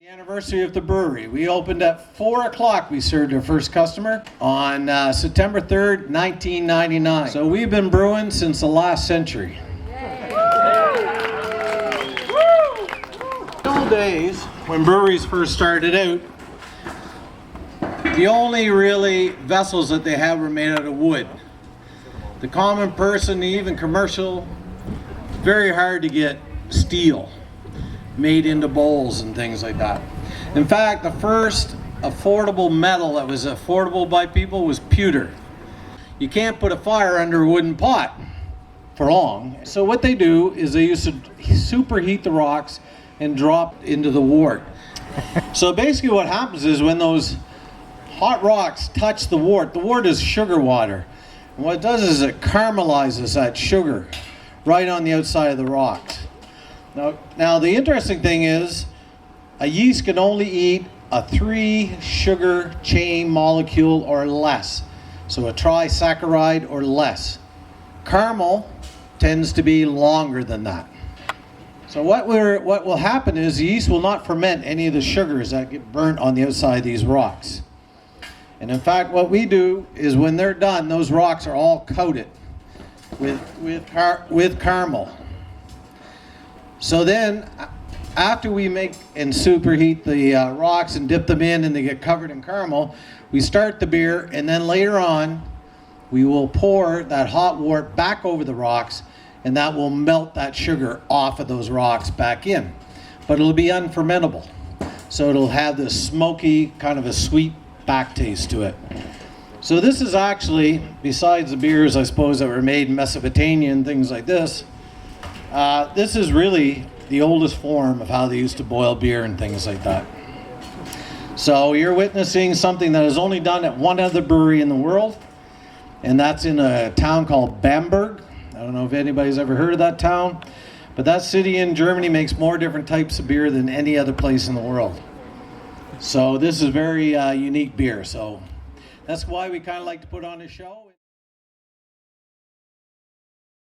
Anniversary of the brewery. We opened at 4 o'clock. We served our first customer on September 3rd, 1999. So we've been brewing since the last century. In the old days, when breweries first started out, the only really vessels that they had were made out of wood. The common person, even commercial, very hard to get steel made into bowls and things like that. In fact, the first affordable metal that was affordable by people was pewter. You can't put a fire under a wooden pot for long. So what they do is they used to superheat the rocks and drop into the wort. So basically what happens is when those hot rocks touch the wort is sugar water. And what it does is it caramelizes that sugar right on the outside of the rocks. Now the interesting thing is a yeast can only eat a 3 sugar chain molecule or less. So a trisaccharide or less. Caramel tends to be longer than that. So what will happen is the yeast will not ferment any of the sugars that get burnt on the outside of these rocks. And in fact, what we do is when they're done, those rocks are all coated with caramel. So then, after we make and superheat the rocks and dip them in and they get covered in caramel, we start the beer, and then later on, we will pour that hot wort back over the rocks, and that will melt that sugar off of those rocks back in. But it'll be unfermentable. So it'll have this smoky, kind of a sweet back taste to it. So this is actually, besides the beers, I suppose, that were made in Mesopotamia and things like this, this is really the oldest form of how they used to boil beer and things like that. So you're witnessing something that is only done at one other brewery in the world, and that's in a town called Bamberg. I don't know if anybody's ever heard of that town, but that city in Germany makes more different types of beer than any other place in the world. So this is very unique beer, so that's why we kind of like to put on a show.